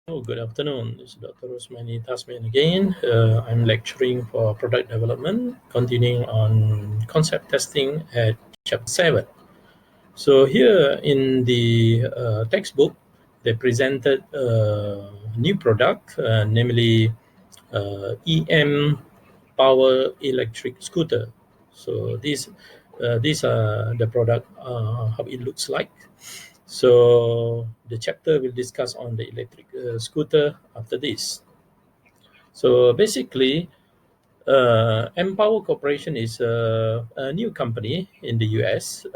Oh, good afternoon. This is DrRos Tasman again. I'm lecturing for product development, continuing on concept testing at chapter 7. So here in the textbook, they presented a new product, namely EM power electric scooter. So these are the product, how it looks like. So the chapter will discuss on the electric scooter after this. So basically, Empower Corporation is a new company in the US.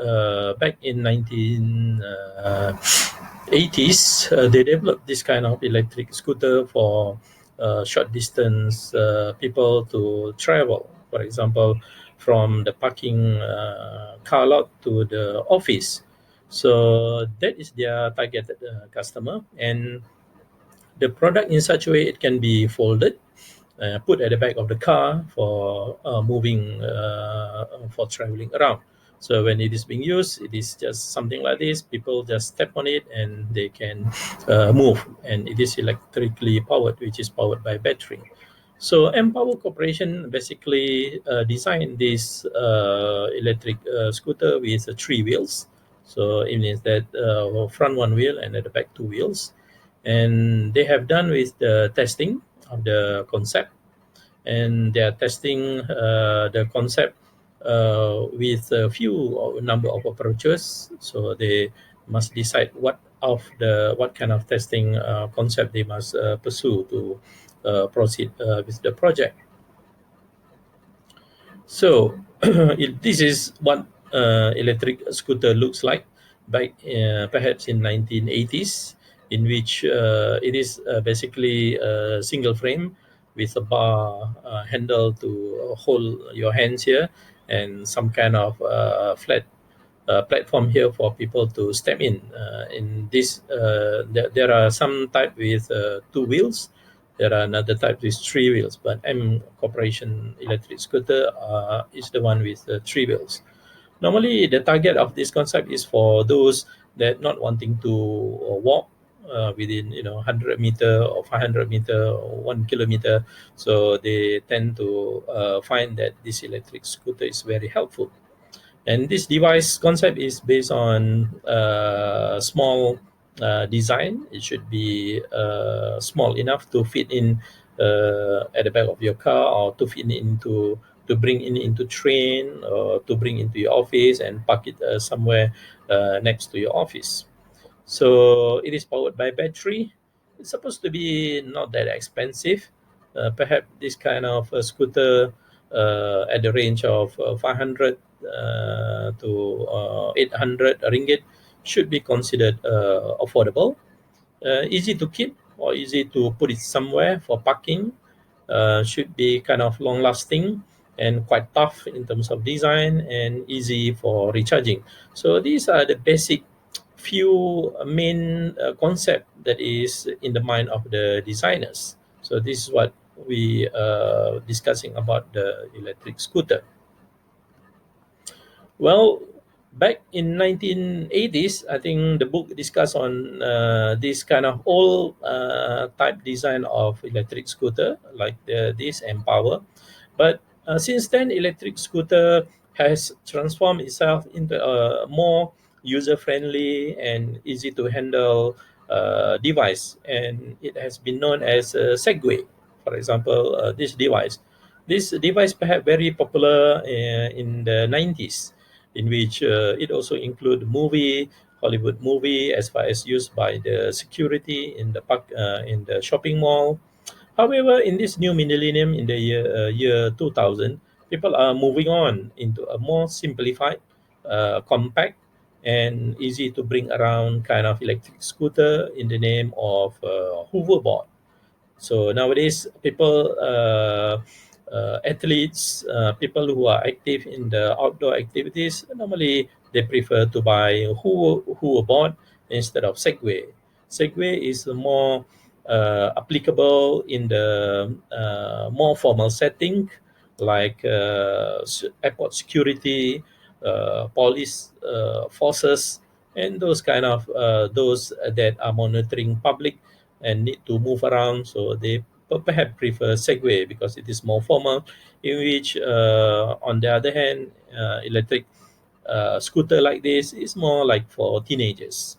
Back in 1980s, they developed this kind of electric scooter for short distance people to travel. For example, from the parking car lot to the office. So that is their targeted customer, and the product in such a way it can be folded, put at the back of the car for moving, for traveling around. So when it is being used, it is just something like this. People just step on it and they can move, and it is electrically powered, which is powered by battery. So Empower Corporation basically designed this electric scooter with three wheels. So it means that front one wheel and at the back two wheels, and they have done with the testing of the concept, and they are testing the concept with a few number of approaches. So they must decide what kind of testing concept they must pursue to proceed with the project. So this is what electric scooter looks like back perhaps in 1980s, in which it is basically a single frame with a bar handle to hold your hands here, and some kind of flat platform here for people to step in. In this, there are some type with two wheels. There are another type with three wheels, but M Corporation electric scooter is the one with three wheels. Normally, the target of this concept is for those that not wanting to walk within 100 meter or 500 meter or 1 kilometer. So they tend to find that this electric scooter is very helpful. And this device concept is based on small design. It should be small enough to fit in at the back of your car, or to fit into to bring in into train, or to bring into your office and park it somewhere next to your office. So it is powered by battery. It's supposed to be not that expensive. Perhaps this kind of scooter at the range of 500 to 800 ringgit should be considered affordable, easy to keep or easy to put it somewhere for parking, should be kind of long lasting and quite tough in terms of design, and easy for recharging. So these are the basic few main concept that is in the mind of the designers. So this is what we discussing about the electric scooter. Well, back in 1980s, I think the book discussed on this kind of old type design of electric scooter, like this Empower. But since then, electric scooter has transformed itself into a more user-friendly and easy to handle device, and it has been known as a Segway. For example, this device perhaps very popular in the 90s, in which it also include Hollywood movie, as far as used by the security in the park, in the shopping mall. However, in this new millennium, in the year 2000, people are moving on into a more simplified, compact, and easy to bring around kind of electric scooter in the name of hoverboard. So nowadays, people, athletes, people who are active in the outdoor activities, normally they prefer to buy hoverboard instead of Segway. Segway is more applicable in the more formal setting, like airport security, police forces, and those kind of those that are monitoring public and need to move around, so they perhaps prefer Segway because it is more formal. In which, on the other hand, electric scooter like this is more like for teenagers.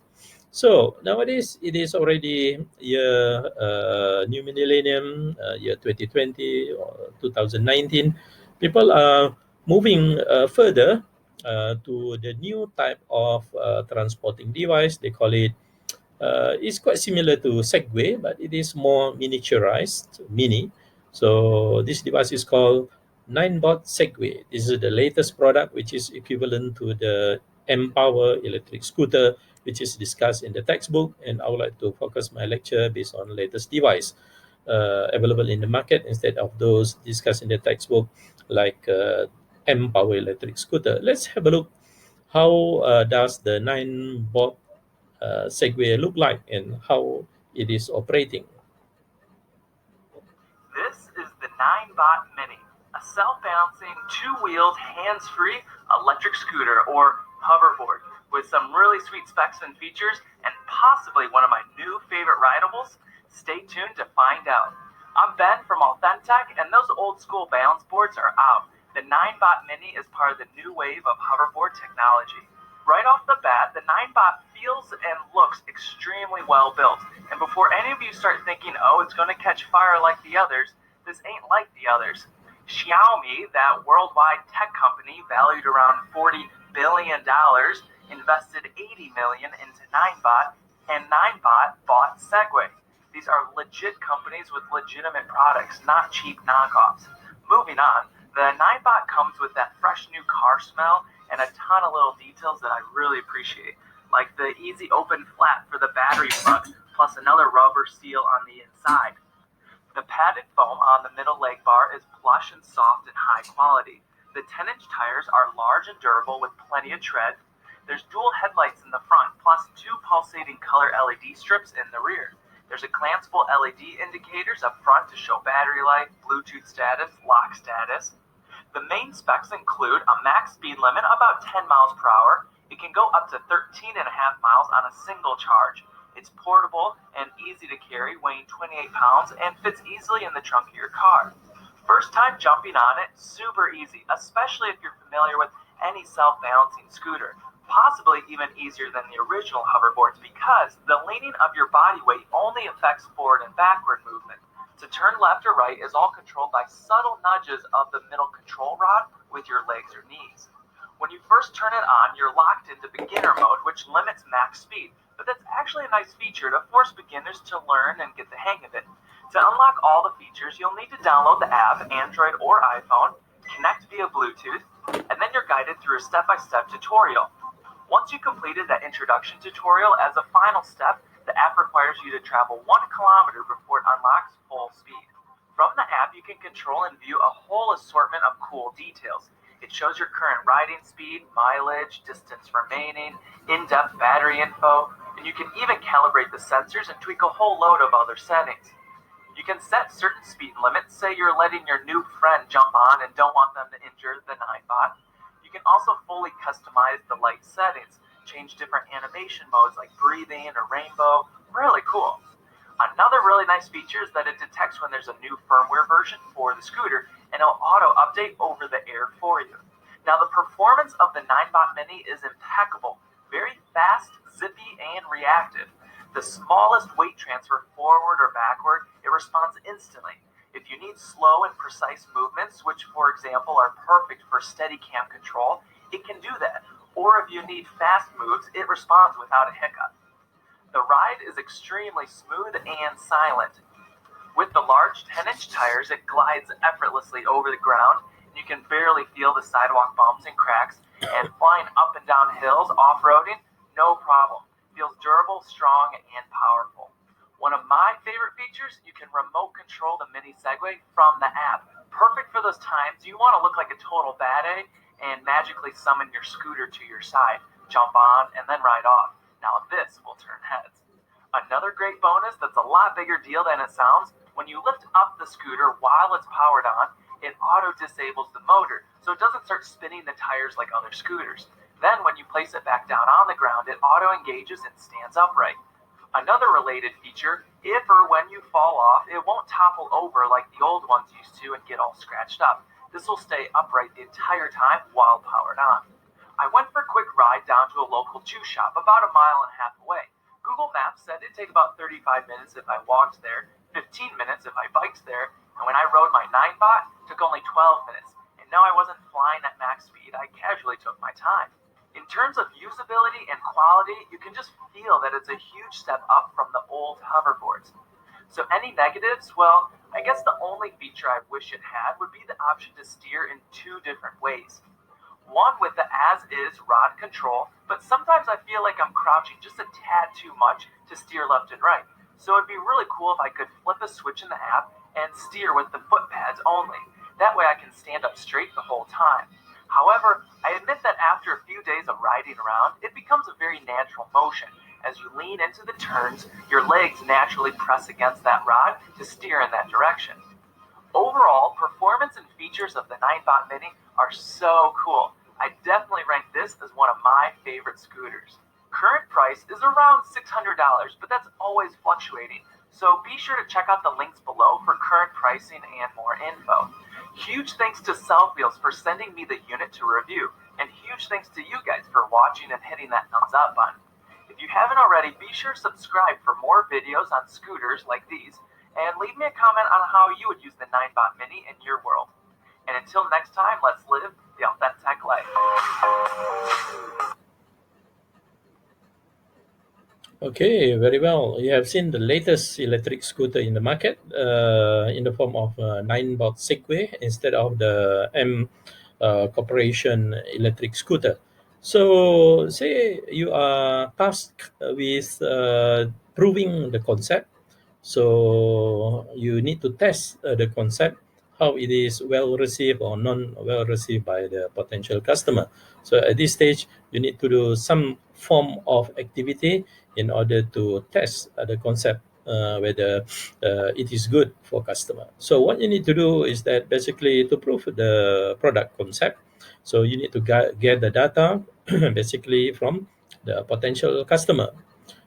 So nowadays it is already year new millennium, year 2020 or 2019. People are moving further to the new type of transporting device. They call it, it's quite similar to Segway, but it is more miniaturized, mini. So this device is called NINEBOT Segway. This is the latest product, which is equivalent to the M-Power electric scooter, which is discussed in the textbook. And I would like to focus my lecture based on latest device available in the market instead of those discussed in the textbook, like M-Power electric scooter. Let's have a look. How does the 9-bot Segway look like and how it is operating? This is the NINEBOT Mini, a self-balancing, two-wheeled, hands-free electric scooter or hoverboard with some really sweet specs and features and possibly one of my new favorite rideables. Stay tuned to find out. I'm Ben from Authentic, and those old school balance boards are out. The NINEBOT Mini is part of the new wave of hoverboard technology. Right off the bat, the NINEBOT feels and looks extremely well built. And before any of you start thinking, oh, it's going to catch fire like the others, this ain't like the others. Xiaomi, that worldwide tech company valued around $40 billion, invested $80 million into NINEBOT, and NINEBOT bought SEGWAY. These are legit companies with legitimate products, not cheap knockoffs. Moving on, the NINEBOT comes with that fresh new car smell and a ton of little details that I really appreciate, like the easy open flap for the battery plug, plus another rubber seal on the inside. The padded foam on the middle leg bar is plush and soft and high quality. The 10-inch tires are large and durable with plenty of tread. There's dual headlights in the front, plus two pulsating color LED strips in the rear. There's a glanceable LED indicators up front to show battery life, Bluetooth status, lock status. The main specs include a max speed limit about 10 miles per hour. It can go up to 13.5 miles on a single charge. It's portable and easy to carry, weighing 28 pounds, and fits easily in the trunk of your car. First time jumping on it, super easy, especially if you're familiar with any self-balancing scooter. Possibly even easier than the original hoverboards because the leaning of your body weight only affects forward and backward movement. To turn left or right is all controlled by subtle nudges of the middle control rod with your legs or knees. When you first turn it on, you're locked into beginner mode, which limits max speed, but that's actually a nice feature to force beginners to learn and get the hang of it. To unlock all the features, you'll need to download the app, Android or iPhone, connect via Bluetooth, and then you're guided through a step-by-step tutorial. Once you completed that introduction tutorial, as a final step, the app requires you to travel 1 kilometer before it unlocks full speed. From the app, you can control and view a whole assortment of cool details. It shows your current riding speed, mileage, distance remaining, in-depth battery info, and you can even calibrate the sensors and tweak a whole load of other settings. You can set certain speed limits, say you're letting your new friend jump on and don't want them to injure the NINEBOT. You can also fully customize the light settings, change different animation modes like breathing or rainbow. Really cool. Another really nice feature is that it detects when there's a new firmware version for the scooter and it'll auto update over the air for you. Now the performance of the NINEBOT Mini is impeccable, very fast, zippy, and reactive. The smallest weight transfer forward or backward, it responds instantly. If you need slow and precise movements, which for example are perfect for steady cam control, it can do that. Or if you need fast moves, it responds without a hiccup. The ride is extremely smooth and silent. With the large 10-inch tires, it glides effortlessly over the ground, and you can barely feel the sidewalk bumps and cracks, and flying up and down hills off-roading, no problem. Feels durable, strong, and powerful. One of my favorite features, you can remote control the mini Segway from the app. Perfect for those times you want to look like a total badass and magically summon your scooter to your side, jump on, and then ride off. Now this will turn heads. Another great bonus that's a lot bigger deal than it sounds, when you lift up the scooter while it's powered on, it auto-disables the motor, so it doesn't start spinning the tires like other scooters. Then when you place it back down on the ground, it auto-engages and stands upright. Another related feature, if or when you fall off, it won't topple over like the old ones used to and get all scratched up. This will stay upright the entire time while powered on. I went for a quick ride down to a local juice shop about a mile and a half away. Google Maps said it'd take about 35 minutes if I walked there, 15 minutes if I biked there, and when I rode my NINEBOT, it took only 12 minutes. And no, I wasn't flying at max speed, I casually took my time. In terms of usability and quality, you can just feel that it's a huge step up from the old hoverboards. So any negatives? Well, I guess the only feature I wish it had would be the option to steer in two different ways. One with the as-is rod control, but sometimes I feel like I'm crouching just a tad too much to steer left and right. So it'd be really cool if I could flip a switch in the app and steer with the foot pads only. That way I can stand up straight the whole time. However, I admit that after a few days of riding around, it becomes a very natural motion. As you lean into the turns, your legs naturally press against that rod to steer in that direction. Overall, performance and features of the NINEBOT Mini are so cool. I definitely rank this as one of my favorite scooters. Current price is around $600, but that's always fluctuating. So be sure to check out the links below for current pricing and more info. Huge thanks to Selfwheels for sending me the unit to review, and huge thanks to you guys for watching and hitting that thumbs up button. If you haven't already, be sure to subscribe for more videos on scooters like these, and leave me a comment on how you would use the NINEBOT Mini in your world. And until next time, let's live the authentic life. Okay, very well. You have seen the latest electric scooter in the market in the form of NINEBOT SEGWAY instead of the M Corporation electric scooter. So, say you are tasked with proving the concept. So, you need to test the concept, how it is well received or non well received by the potential customer. So, at this stage, you need to do some form of activity in order to test the concept whether it is good for customer. So what you need to do is that basically to prove the product concept, so you need to get the data basically from the potential customer.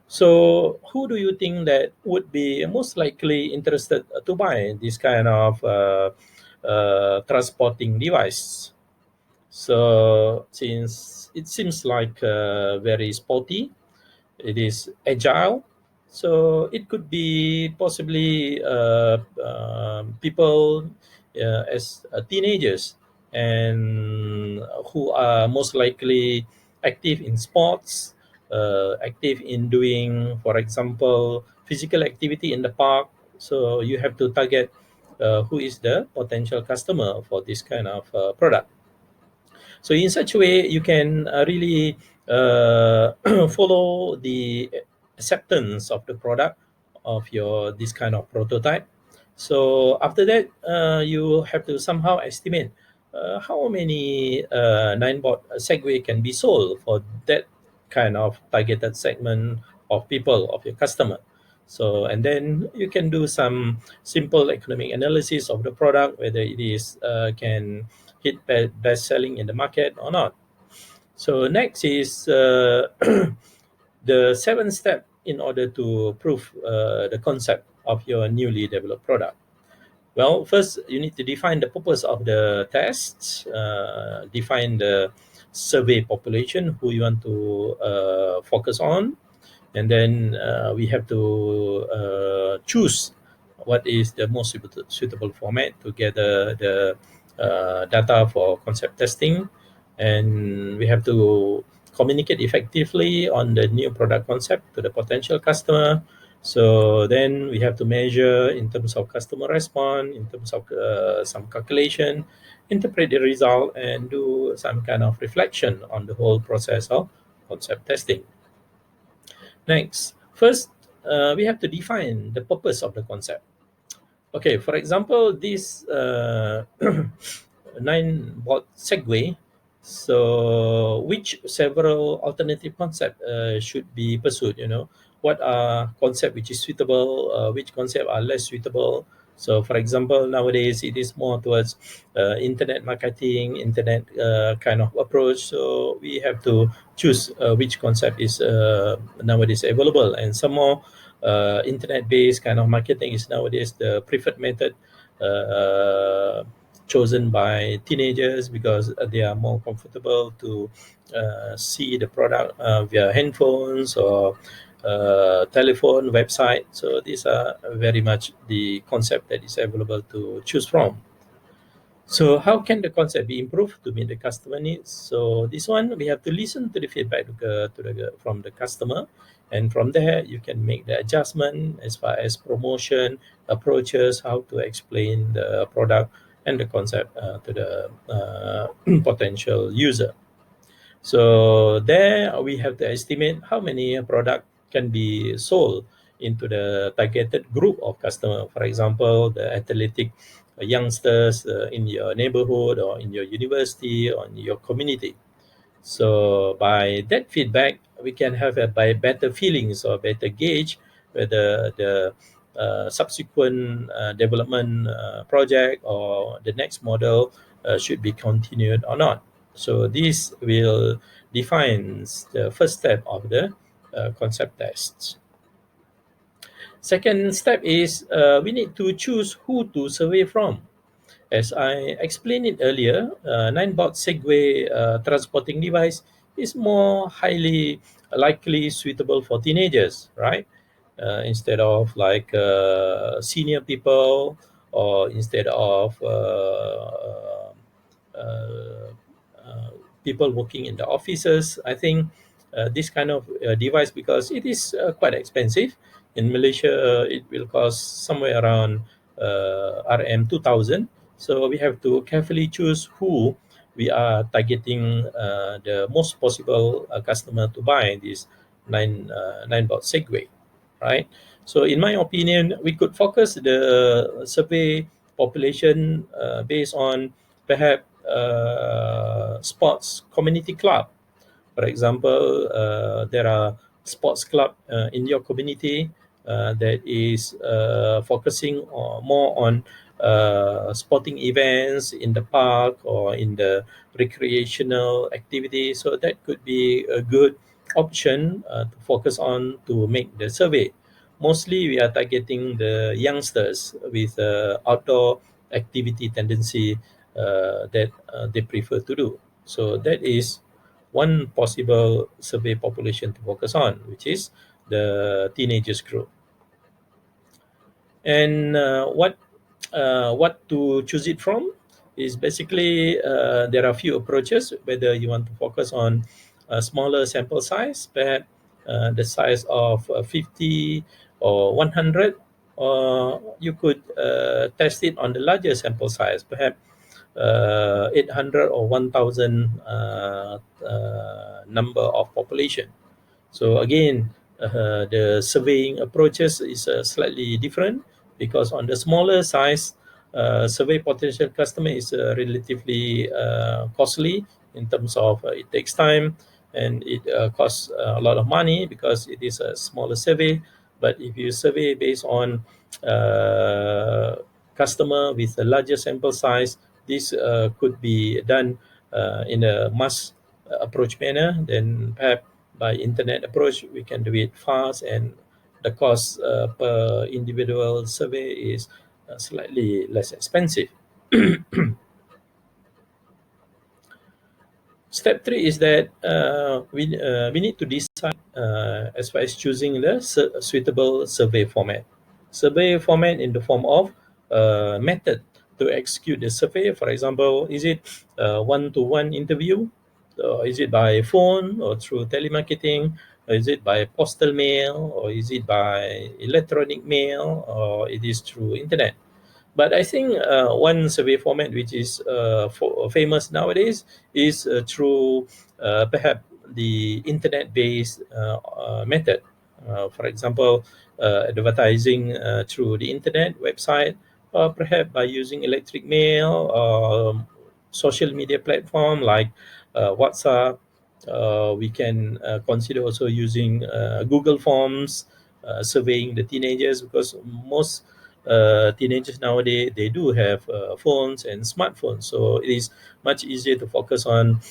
So who do you think that would be most likely interested to buy this kind of transporting device? So since it seems like very sporty, it is agile, so it could be possibly people as teenagers and who are most likely active in sports, active in doing, for example, physical activity in the park. So you have to target who is the potential customer for this kind of product. So in such a way, you can really follow the acceptance of the product of your this kind of prototype. So after that, you have to somehow estimate how many NINEBOT Segway can be sold for that kind of targeted segment of people of your customer. So and then you can do some simple economic analysis of the product, whether it is can hit best selling in the market or not. So next is the seventh step in order to prove the concept of your newly developed product. Well, first you need to define the purpose of the tests, define the survey population who you want to focus on, and then we have to choose what is the most suitable format to gather the data for concept testing, and we have to communicate effectively on the new product concept to the potential customer. So then we have to measure in terms of customer response, in terms of some calculation, interpret the result, and do some kind of reflection on the whole process of concept testing. Next, first, we have to define the purpose of the concept. Okay, for example, this NINEBOT Segway, so which several alternative concept should be pursued, what are concept which is suitable, which concept are less suitable. So, for example, nowadays it is more towards internet marketing, internet kind of approach. So we have to choose which concept is nowadays available, and some more internet-based kind of marketing is nowadays the preferred method chosen by teenagers, because they are more comfortable to see the product via handphones or telephone, website. So these are very much the concept that is available to choose from. So how can the concept be improved to meet the customer needs? So this one, we have to listen to the feedback from the customer, and from there you can make the adjustment as far as promotion approaches, how to explain the product and the concept to the potential user. So there we have to estimate how many product can be sold into the targeted group of customer. For example, the athletic youngsters in your neighborhood or in your university or in your community. So by that feedback, we can have a by better feelings or better gauge whether the subsequent development project or the next model should be continued or not. So this will defines the first step of the concept tests. Second step is we need to choose who to survey from. As I explained it earlier, NINEBOT SEGWAY transporting device is more highly likely suitable for teenagers, right? Instead of like senior people, or instead of uh, uh, people working in the offices. I think this kind of device, because it is quite expensive. In Malaysia, it will cost somewhere around RM 2000. So we have to carefully choose who we are targeting the most possible customer to buy this nine bot Segway, right? So in my opinion, we could focus the survey population based on perhaps sports community club. For example, there are sports club in your community that is focusing more on sporting events in the park or in the recreational activity. So that could be a good option to focus on to make the survey. Mostly, we are targeting the youngsters with outdoor activity tendency that they prefer to do. So that is one possible survey population to focus on, which is the teenagers group. And what to choose it from is basically there are a few approaches. Whether you want to focus on a smaller sample size, perhaps the size of 50 or 100, or you could test it on the larger sample size, perhaps 800 or 1000 number of population. So again, the surveying approaches is slightly different, because on the smaller size, survey potential customer is relatively costly in terms of it takes time, and it costs a lot of money because it is a smaller survey. But if you survey based on customer with a larger sample size, this could be done in a mass approach manner. Then perhaps by internet approach, we can do it fast, and the cost per individual survey is slightly less expensive. Step three is that we need to decide as far as choosing the suitable survey format. Survey format in the form of method to execute the survey. For example, is it one-to-one interview? Or is it by phone or through telemarketing? Or is it by postal mail? Or is it by electronic mail? Or it is through internet? But I think one survey format which is famous nowadays is through perhaps the internet-based method. For example, advertising through the internet website, or perhaps by using electric mail or social media platform like WhatsApp, We can consider also using Google Forms, surveying the teenagers, because most teenagers nowadays, they do have phones and smartphones, so it is much easier to focus on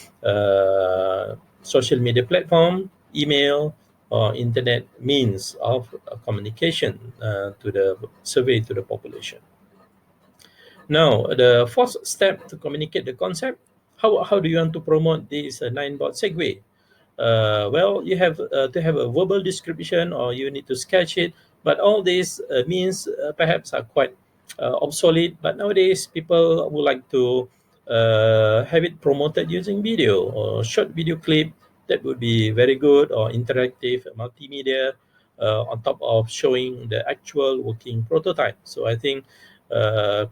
social media platform, email, or internet means of communication to the survey to the population. Now, the fourth step to communicate the concept, how do you want to promote this NINEBOT SEGWAY? Well, you have to have a verbal description, or you need to sketch it. But all these means perhaps are quite obsolete. But nowadays, people would like to have it promoted using video or short video clip. That would be very good, or interactive multimedia on top of showing the actual working prototype. So I think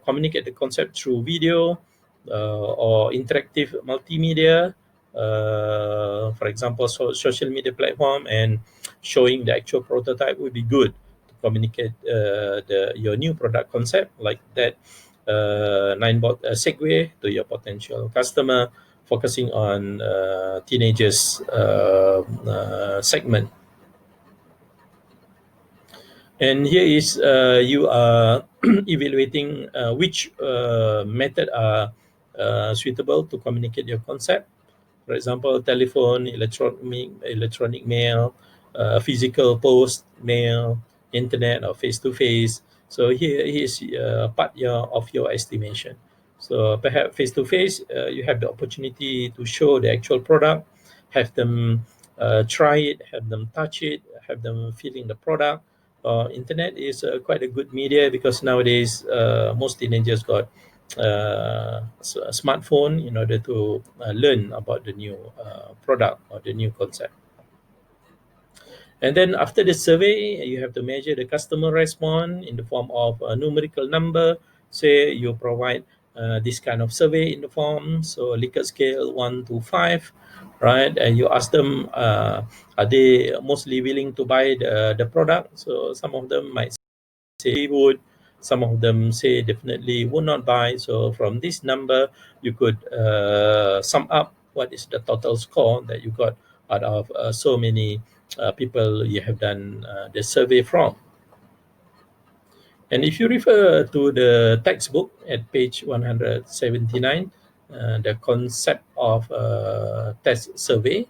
communicate the concept through video or interactive multimedia, for example, social media platform, and showing the actual prototype would be good to communicate your new product concept, like that NINEBOT SEGWAY, to your potential customer, focusing on teenagers segment. And here is you are evaluating which method are suitable to communicate your concept. For example, telephone, electronic mail, physical post, mail, internet, or face-to-face. So here is part of your estimation. So perhaps face-to-face, you have the opportunity to show the actual product, have them try it, have them touch it, have them feeling the product. Internet is quite a good media, because nowadays most teenagers got a smartphone in order to learn about the new product or the new concept. And then after the survey, you have to measure the customer response in the form of a numerical number. Say you provide this kind of survey in the form, so Likert scale 1 to 5, right? And you ask them, are they mostly willing to buy the product? So some of them might say would, some of them say definitely would not buy. So from this number, you could sum up what is the total score that you got out of so many people you have done the survey from. And if you refer to the textbook at page 179, the concept of test survey,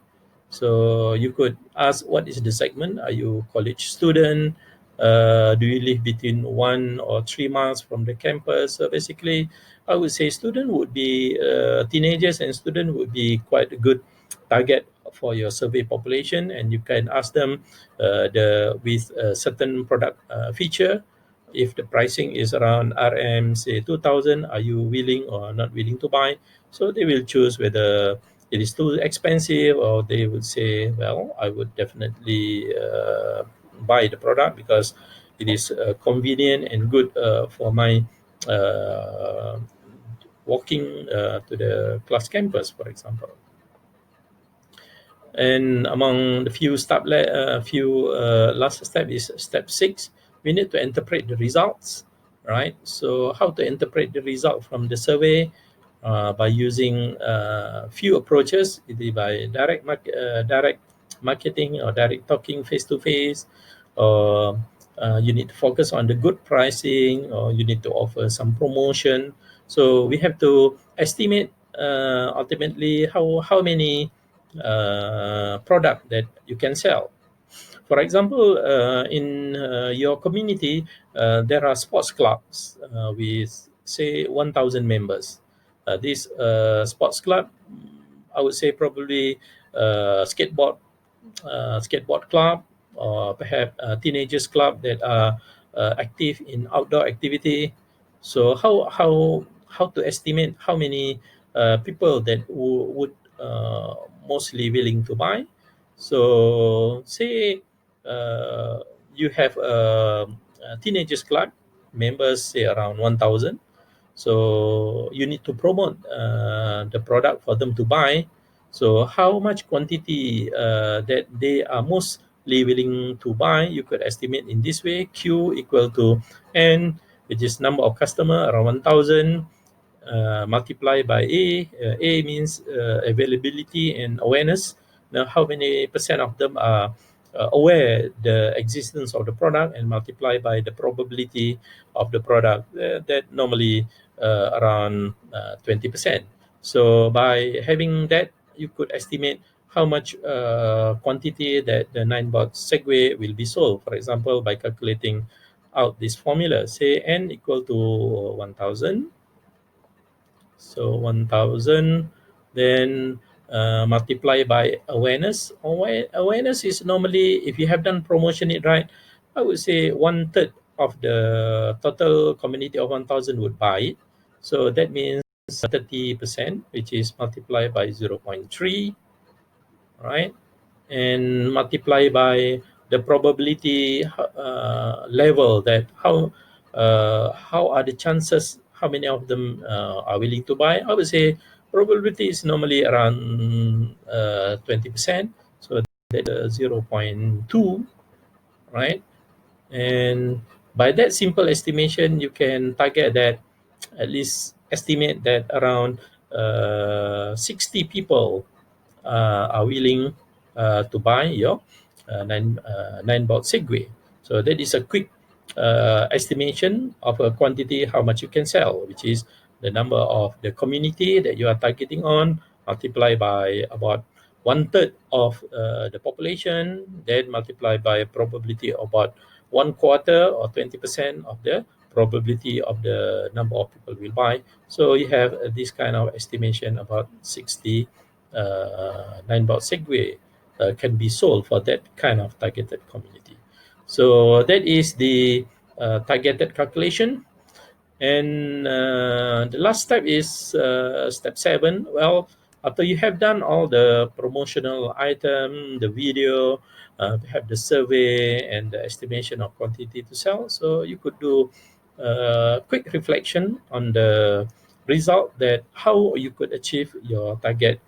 so you could ask, what is the segment? Are you college student? Do you live between 1 or 3 miles from the campus? So basically, I would say student would be teenagers, and student would be quite a good target for your survey population. And you can ask them with a certain product feature. If the pricing is around RM, say 2,000, are you willing or not willing to buy? So they will choose whether it is too expensive, or they would say, well, I would definitely buy the product because it is convenient and good for my walking to the class campus, for example. And among the few last step is step 6. We need to interpret the results, right? So how to interpret the result from the survey? By using few approaches, either by direct marketing, or direct talking face to face, or you need to focus on the good pricing, or you need to offer some promotion. So we have to estimate ultimately how many product that you can sell. For example, in your community, there are sports clubs with, say, 1,000 members. This sports club, I would say probably skateboard club, or perhaps teenagers club that are active in outdoor activity. So how to estimate how many people that would mostly willing to buy? So say you have a teenagers club, members say around 1,000. So you need to promote the product for them to buy. So how much quantity that they are mostly willing to buy, you could estimate in this way: Q equal to N, which is number of customer around 1,000, multiplied by A. A means availability and awareness. Now, how many percent of them are aware the existence of the product, and multiply by the probability of the product, that normally around 20%. So by having that, you could estimate how much quantity that the NINEBOT SEGWAY will be sold. For example, by calculating out this formula, say n equal to 1000. So 1000, then multiply by awareness. Awareness is normally, if you have done promotion it right, I would say 1/3 of the total community of 1000 would buy it. So that means 30%, which is multiplied by 0.3, right? And multiply by the probability level, that how are the chances, how many of them are willing to buy. I would say probability is normally around 20%, so that 0.2, right? And by that simple estimation, you can target that, at least estimate that around 60 people are willing to buy your NINEBOT SEGWAY. So that is a quick estimation of a quantity, how much you can sell, which is the number of the community that you are targeting on, multiply by about 1/3 of the population, then multiply by a probability of about 1/4 or 20% of the probability of the number of people will buy. So you have this kind of estimation, about 60 NINEBOT SEGWAY can be sold for that kind of targeted community. So that is the targeted calculation. And the last step is step 7. Well, after you have done all the promotional item, the video, have the survey and the estimation of quantity to sell, so you could do quick reflection on the result, that how you could achieve your target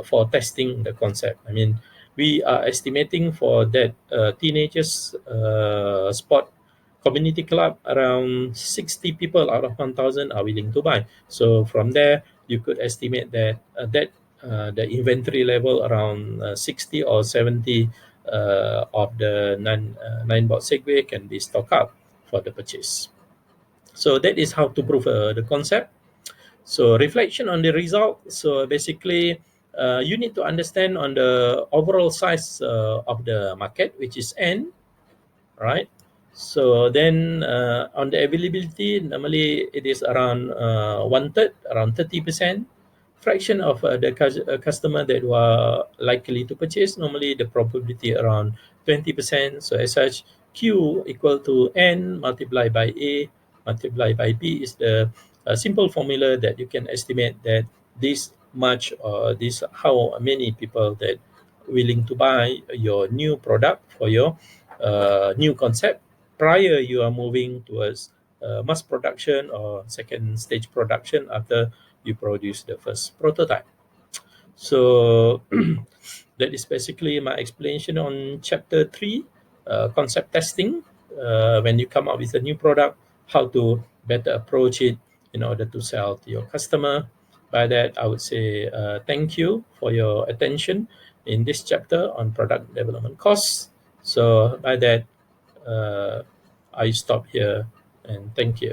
for testing the concept. I mean, we are estimating for that teenagers sport community club, around 60 people out of 1000 are willing to buy. So from there, you could estimate that the inventory level around 60 or 70 of the NINEBOT SEGWAY can be stocked up for the purchase. So that is how to prove the concept. So reflection on the result. So basically, you need to understand on the overall size of the market, which is N, right? So then on the availability, normally it is around 1/3, around 30%. Fraction of the customer that were likely to purchase, normally the probability around 20%. So as such, Q equal to N multiplied by A multiplied by B is the simple formula that you can estimate that this much, or this how many people that willing to buy your new product for your new concept, prior you are moving towards mass production or second stage production after you produce the first prototype. So that is basically my explanation on chapter 3, concept testing. When you come up with a new product, how to better approach it in order to sell to your customer. By that, I would say thank you for your attention in this chapter on product development costs. So by that, I stop here, and thank you.